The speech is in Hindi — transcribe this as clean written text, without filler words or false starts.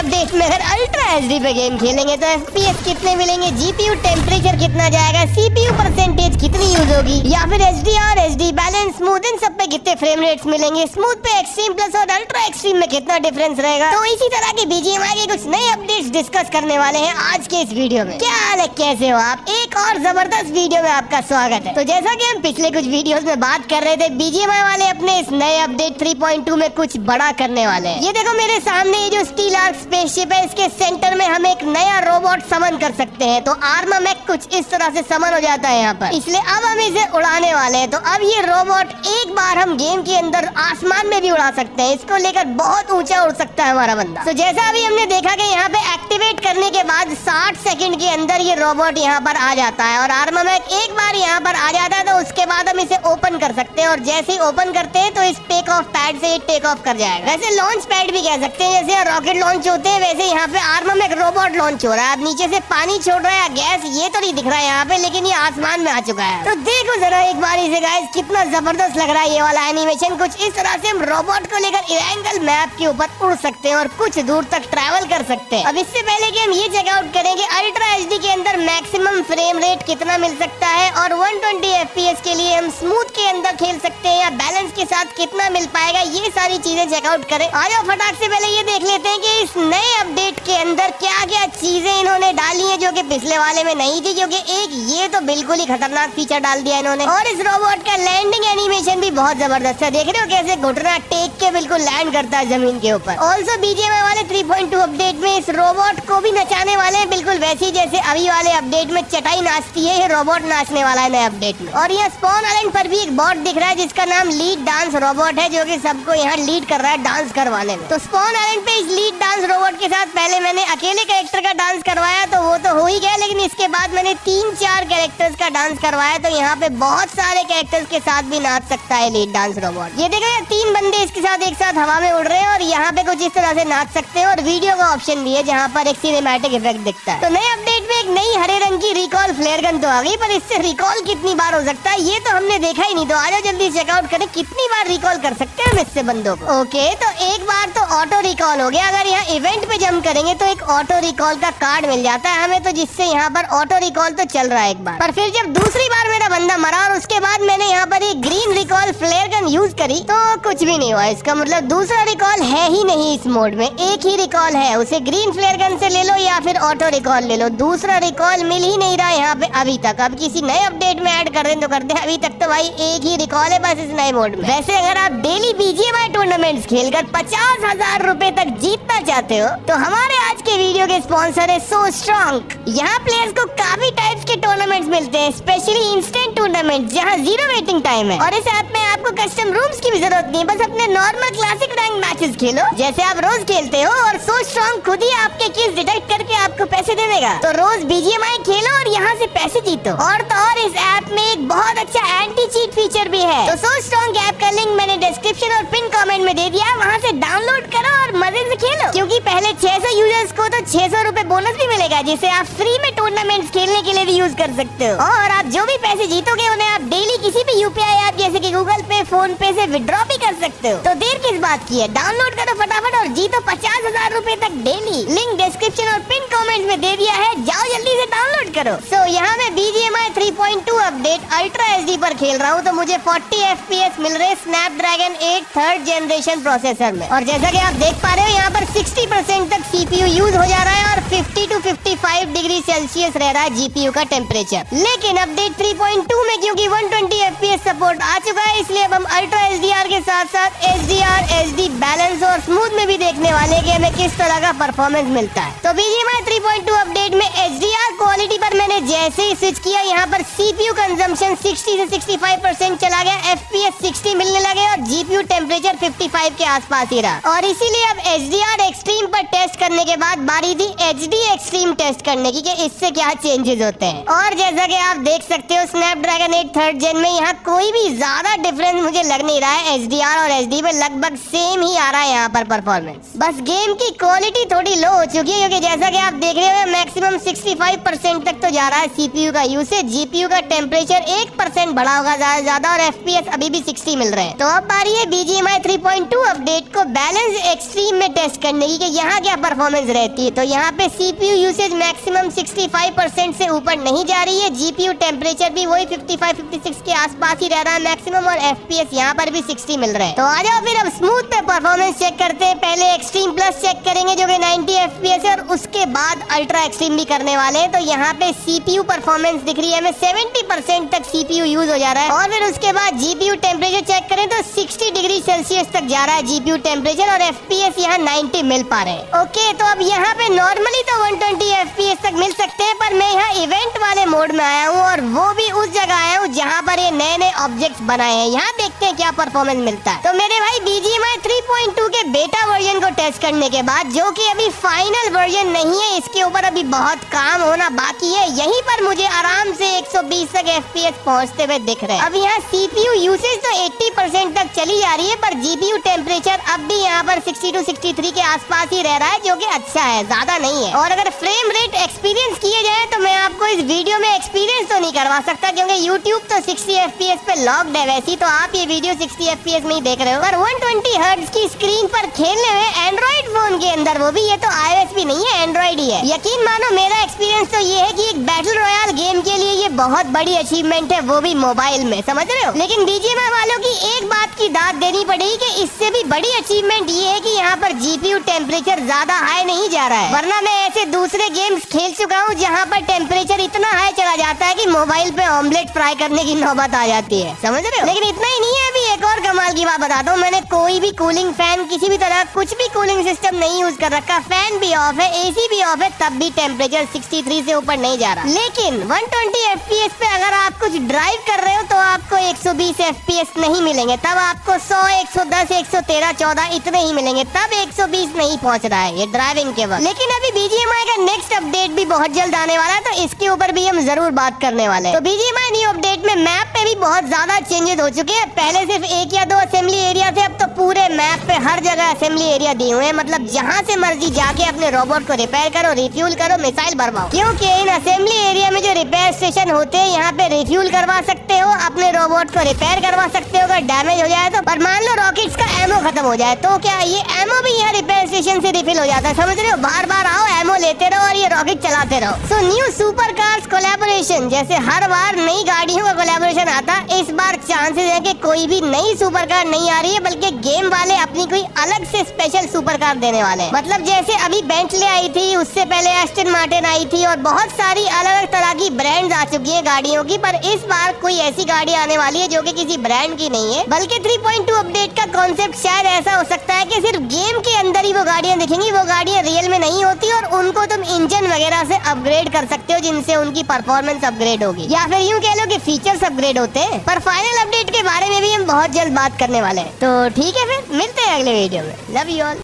अपडेट में अगर अल्ट्रा एचडी पे गेम खेलेंगे तो एफपीएस कितने मिलेंगे, जीपीयू टेम्परेचर कितना जाएगा, सीपीयू परसेंटेज कितनी यूज होगी, या फिर एचडीआर, एचडी बैलेंस, स्मूथ, इन सब पे कितने फ्रेम रेट्स मिलेंगे, स्मूथ पे एक्सट्रीम प्लस और अल्ट्रा एक्सट्रीम में कितना डिफरेंस रहेगा। तो इसी तरह के बीजीएमआई के कुछ नए अपडेट्स डिस्कस करने वाले हैं आज के इस वीडियो में। क्या हाल है, कैसे हो आप? एक और जबरदस्त वीडियो में आपका स्वागत है। तो जैसा कि हम पिछले कुछ वीडियोस में बात कर रहे थे, बीजीएमआई वाले अपने इस नए अपडेट 3.2 में कुछ बड़ा करने वाले हैं। ये देखो मेरे सामने ये जो स्टील आर्क स्पेसशिप है, इसके सेंटर में हम एक नया रोबोट समन कर सकते हैं। तो आर्मामेक कुछ इस तरह से समन हो जाता है यहाँ पर, इसलिए अब हम इसे उड़ाने वाले हैं। तो अब ये रोबोट एक बार हम गेम के अंदर आसमान में भी उड़ा सकते हैं। इसको लेकर बहुत ऊंचा उड़ सकता है हमारा बंदा। तो जैसा अभी हमने देखा कि यहाँ पे एक्टिवेट करने के बाद 60 सेकंड के अंदर ये रोबोट यहाँ पर आ जाता है और आर्मामेक एक बार यहाँ पर आ जाता है तो उसके बाद हम इसे ओपन कर सकते हैं। और जैसे ही ओपन करते हैं तो इस टेक ऑफ पैड से ये टेक ऑफ कर जाएगा। वैसे लॉन्च पैड भी कह सकते हैं, जैसे रॉकेट लॉन्च होते हैं वैसे यहाँ पे आर्मामेक रोबोट लॉन्च हो रहा है। अब नीचे से पानी छोड़ रहा है, गैस ये तो नहीं दिख रहा है यहाँ पे, लेकिन ये आसमान में आ चुका है। तो देखो जरा एक बार इसे गाइस, कितना जबरदस्त लग रहा है ये वाला एनिमेशन। कुछ इस तरह से हम रोबोट को लेकर इरेंगल मैप के ऊपर उड़ सकते हैं और कुछ दूर तक ट्रैवल कर सकते हैं। अब इससे पहले कि हम ये चेकआउट करेंगे अल्ट्रा एचडी के अंदर मैक्सिमम फ्रेम रेट कितना मिल सकता है और 120 एफपीएस के लिए हम स्मूथ के अंदर खेल सकते हैं या बैलेंस के साथ कितना मिल पाएगा, ये सारी चीजें चेकआउट करें। आज फटाक से पहले ये देख लेते हैं कि इस नए अपडेट के अंदर क्या क्या चीजें इन्होंने डाली है जो कि पिछले वाले में नहीं थी। क्योंकि एक ये तो बिल्कुल ही खतरनाक फीचर डाल दिया इन्होंने। और इस रोबोट का लैंडिंग एनिमेशन भी बहुत जबरदस्त है। देख रहे हो कैसे घुटना टेक के बिल्कुल लैंड करता है जमीन के ऊपर। ऑल्सो बीजीएमआई वाले 3.2 अपडेट में इस रोबोट को भी नचाने वाले हैं, बिल्कुल वैसी जैसे अभी वाले अपडेट में चटाई नाचती है, ये रोबोट नाचने वाला है नए अपडेट में। और यहाँ स्पॉन आइलैंड पर भी एक बॉट दिख रहा है जिसका नाम लीड डांस रोबोट है, जो कि सबको यहाँ लीड कर रहा है डांस करवाने में। तो स्पॉन आइलैंड पे इस लीड डांस रोबोट के साथ पहले मैंने अकेले कैरेक्टर का डांस करवाया तो वो तो हो ही गया, लेकिन इसके बाद मैंने 3-4 कैरेक्टर्स का डांस करवाया। तो यहाँ पे बहुत सारे कैरेक्टर्स के साथ भी नाच सकता है लीड डांस रोबोट। ये देखो यार, 3 बंदे इसके साथ एक साथ हवा में उड़ रहे हैं और यहाँ पे कुछ इस तरह से नाच सकते हैं। और वीडियो का ऑप्शन भी है जहाँ पर एक सिनेमैटिक इफेक्ट दिखता है। तो नए अपडेट में एक नई हरे रंग की रिकॉल फ्लेयर गन तो आ गई, पर इससे रिकॉल कितनी बार हो सकता है ये तो हमने देखा ही नहीं। तो आज जल्दी चेकआउट करें कितनी बार रिकॉल कर सकते हैं हम इससे बंदों को। ओके, तो एक बार तो ऑटो रिकॉल हो गया। अगर यहाँ इवेंट पे जंप करेंगे तो एक ऑटो रिकॉल का कार्ड मिल जाता है हमें, तो जिससे यहाँ पर ऑटो रिकॉल तो चल रहा है एक बार। पर फिर जब दूसरी बार मेरा बंदा मरा और उसके बाद मैंने यहाँ पर एक green recall flare gun use करी तो कुछ भी नहीं हुआ। इसका मतलब दूसरा रिकॉल है ही नहीं इस मोड में, एक ही रिकॉल है। उसे ग्रीन फ्लेयर गन से ले लो या फिर ऑटो रिकॉल ले लो, दूसरा रिकॉल मिल ही नहीं रहा यहाँ पे अभी तक। अब किसी नए अपडेट में ऐड कर रहे हैं तो करते हैं, अभी तक तो भाई एक ही रिकॉल है बस इस नए मोड में। वैसे अगर आप डेली बीजीएमआई टूर्नामेंट्स खेलकर 50,000 रुपए तक जीतना चाहते हो तो हमारे आज के वीडियो के स्पॉन्सर है सो स्ट्रॉन्ग। यहाँ प्लेयर्स को काफी टाइप्स के टूर्नामेंट्स मिलते हैं, स्पेशली इंस्टेंट टूर्नामेंट जहाँ 0 वेटिंग टाइम है। और इस ऐप में आपको कस्टम रूम्स की भी जरूरत नहीं, बस अपने नॉर्मल क्लासिक रैंक मैचेस खेलो जैसे आप रोज खेलते हो और सो स्ट्रॉन्ग खुद ही आपके किल्स डिटेक्ट करके आपको पैसे दे देगा। तो रोज बीजीएमआई खेलो और यहाँ से पैसे जीतो। और तो और इस ऐप में एक बहुत अच्छा एंटी चीट फीचर भी है। तो सो स्ट्रॉन्ग ऐप का लिंक मैंने डिस्क्रिप्शन और पिन कमेंट में दे दिया, वहाँ से डाउनलोड करो और मजे से खेलो। क्योंकि पहले 600 यूजर्स को तो 600 रुपए बोनस भी मिलेगा जिसे आप फ्री में टूर्नामेंट्स खेलने के लिए भी यूज कर सकते हो। और आप जो भी पैसे जीतोगे उन्हें आप डेली किसी भी यूपीआई ऐप जैसे कि गूगल पे, फोन पे से विड्रॉ भी कर सकते हो। तो देर किस बात की है, डाउनलोड करो फटाफट और जीतो 50,000 रुपए तक डेली। लिंक डिस्क्रिप्शन और पिन कमेंट में दे दिया है, जाओ जल्दी से डाउनलोड करो। सो यहाँ मैं बीजीएमआई 3.2 अपडेट अल्ट्रा एचडी पर खेल रहा हूँ तो मुझे 40 एफपीएस मिल रहे स्नैपड्रैगन 8 3rd जनरेशन प्रोसेसर में। और जैसा कि आप देख पा रहे हो यहाँ पर 60% तक सीपीयू यूज हो जा रहा है और 50 to 55 डिग्री सेल्सियस रह रहा है जीपीयू का टेम्परेचर। लेकिन अपडेट 3.2 में क्योंकि 120 एफपीएस सपोर्ट आ चुका है, इसलिए अब हम अल्ट्रा एचडीआर के साथ साथ एचडीआर, एचडी बैलेंस और स्मूथ में भी देखने वाले हैं कि हमें किस तरह का परफॉर्मेंस मिलता है। तो बीजीएमआई 3.2 अपडेट में एचडीआर क्वालिटी पर मैंने जैसे ही स्विच किया यहाँ पर सीपीयू कंजम्पशन 60 से 65% चला गया, एफपीएस 60 मिलने लगे और जीपीयू टेम्परेचर 55 के आसपास ही रहा। और इसीलिए अब एचडीआर एक्सट्रीम पर टेस्ट करने के बाद बारी थी एचडी एक्सट्रीम टेस्ट करने की कि इससे क्या चेंजेस होते हैं। और जैसा कि आप देख सकते हो स्नैपड्रैगन 8 3rd जेन में यहाँ कोई भी ज्यादा डिफरेंस मुझे लग नहीं रहा है। एचडीआर और एचडी में लगभग सेम ही आ रहा है यहाँ पर परफॉर्मेंस, बस गेम की क्वालिटी थोड़ी लो हो चुकी है क्योंकि जैसा कि आप देख रहे हो मैक्सिमम 65% तक तो जा रहा है सीपीयू का यूसेज। जीपीयू का टेम्परेचर 1% बढ़ा होगा ज्यादा और एफपीएस अभी भी 60 मिल रहे हैं। तो अब बारी है बीजीएमआई 3.2 अपडेट को बैलेंस एक्सट्रीम में टेस्ट करने की कि यहाँ क्या परफॉर्मेंस रहती है। तो यहाँ पे CPU यूसेज मैक्सिमम 65% से ऊपर नहीं जा रही है। GPU टेम्परेचर भी वही 55-56 के आसपास ही रह रहा है मैक्सिमम, और FPS यहाँ पर भी 60 मिल रहा है। तो आ जाओ फिर अब स्मूथ पे परफॉर्मेंस चेक करते हैं। पहले एक्सट्रीम प्लस चेक करेंगे जो कि 90 FPS है, और उसके बाद अल्ट्रा एक्सट्रीम भी करने वाले हैं। तो यहाँ पे CPU परफॉर्मेंस दिख रही है हमें 70% तक CPU यूज हो जा रहा है। और फिर उसके बाद GPU टेम्परेचर चेक करें तो 60 डिग्री सेल्सियस तक जा रहा है GPU टेम्परेचर, और FPS यहाँ 90 मिल पा रहे हैं। ओके, तो अब यहाँ पे नॉर्मली तो 120 FPS तक मिल सकते हैं, पर मैं यहाँ इवेंट वाले मोड में आया हूँ, और वो भी उस जगह आया हूँ जहाँ पर ये नए नए ऑब्जेक्ट्स बनाए हैं। यहाँ देखते हैं क्या परफॉर्मेंस मिलता है। तो मेरे भाई BGMI 3.2 के बेटा वर्जन को टेस्ट करने के बाद, जो कि अभी फाइनल वर्जन नहीं है, इसके ऊपर अभी बहुत काम होना बाकी है, यहीं पर मुझे आराम से 120 तक FPS पहुँचते हुए दिख रहे हैं। अब यहाँ CPU यूसेज तो 80% तक चली जा रही है, पर GPU टेम्परेचर अब भी यहाँ पर 60 to 63 के आसपास ही रह रहा है, जो कि अच्छा है, ज्यादा नहीं है। और अगर फ्रेम रेट एक्सपीरियंस किए जाए तो मैं आपको इस वीडियो में एक्सपीरियंस तो नहीं करवा सकता, क्योंकि YouTube तो 60 FPS पे लॉक्ड है। वैसे तो आप ये वीडियो 60 FPS में ही देख रहे हो, पर 120 हर्ट्ज की स्क्रीन पर खेलने में एंड्रॉइड फोन के अंदर, वो भी ये तो iOS भी नहीं है, एंड्रॉइड ही है। यकीन मानो मेरा एक्सपीरियंस तो ये है कि एक बैटल रॉयल गेम के लिए ये बहुत बड़ी अचीवमेंट है, वो भी मोबाइल में, समझ रहे हो। लेकिन BGMI वालों की एक बात की दाद देनी पड़ेगी कि इससे भी बड़ी अचीवमेंट ये है कि यहाँ पर GPU टेम्परेचर ज्यादा हाई नहीं जा रहा है, वरना मैं ऐसे दूसरे गेम्स खेल चुका हूँ जहाँ पर टेम्परेचर इतना हाई चला जाता है कि मोबाइल पे ऑमलेट फ्राई करने की नौबत आ जाती है, समझ रहे हो। लेकिन इतना ही नहीं है, अभी एक और कमाल की बात बताता हूँ। मैंने कोई भी कूलिंग फैन, किसी भी तरह कुछ भी कूलिंग सिस्टम नहीं यूज कर रखा, फैन भी ऑफ है, AC भी ऑफ है, तब भी टेम्परेचर 63 से ऊपर नहीं जा रहा। लेकिन 120 FPS पे अगर आप कुछ ड्राइव कर रहे हो तो आपको 120 FPS नहीं मिलेंगे, तब आपको 100, 110, 113, 14 इतने ही मिलेंगे, तब 120 नहीं पहुंच रहा है ये ड्राइविंग के वक्त। लेकिन अभी BGMI का नेक्स्ट अपडेट भी बहुत जल्द आने वाला है, तो इसके ऊपर भी हम जरूर बात करने वाले हैं। तो BGMI न्यू अपडेट में मैप पे भी बहुत ज्यादा चेंजेस हो चुके हैं। पहले सिर्फ 1 या 2 असेंबली एरिया थे, अब तो पूरे मैप पे हर जगह असेंबली एरिया दिए हुए हैं। मतलब जहाँ से मर्जी जाके अपने रोबोट को रिपेयर करो, रिफ्यूल करो, मिसाइल भरवाओ। क्योंकि इन असेंबली एरिया में जो रिपेयर स्टेशन होते हैं, यहाँ पे रिफ्यूल करवा सकते हो, अपने रोबोट को रिपेयर करवा सकते हो अगर डैमेज हो जाए तो। पर मान लो रॉकेट्स का एमो खत्म हो जाए तो क्या ये एमो भी यहाँ रिपेयर स्टेशन से रिफिल हो जाता है, समझ रहे हो। बार बार आओ, एमो लेते रहो और ये रॉकेट चलाते रहो। So new super cars collaboration, जैसे हर बार नई गाड़ियों का कोलैबोरेशन आता, इस बार चांसेस है कि कोई भी नई सुपर कार नहीं आ रही है, बल्कि गेम वाले अपनी कोई अलग से स्पेशल सुपर कार देने वाले हैं। मतलब जैसे अभी बेंटले आई थी, उससे पहले एस्टन मार्टिन आई थी, और बहुत सारी अलग अलग तरह की ब्रांड्स आ चुकी है गाड़ियों की। पर इस बार कोई ऐसी गाड़ी आने वाली है जो कि किसी ब्रांड की नहीं है, बल्कि 3.2 अपडेट का कॉन्सेप्ट शायद ऐसा हो सकता है कि सिर्फ गेम के अंदर ही वो गाड़ियां दिखेंगी, वो गाड़ियां रियल में नहीं होती, और उनको तुम इंजन वगैरह से अपग्रेड कर सकते हो, जिनसे उनकी परफॉर्मेंस अपग्रेड होगी, या फिर यूं कह लो कि फीचर्स अपग्रेड होते हैं। पर फाइनल अपडेट के बारे में भी हम बहुत जल्द बात करने वाले हैं। तो ठीक है, फिर मिलते हैं अगले वीडियो में। Love you all.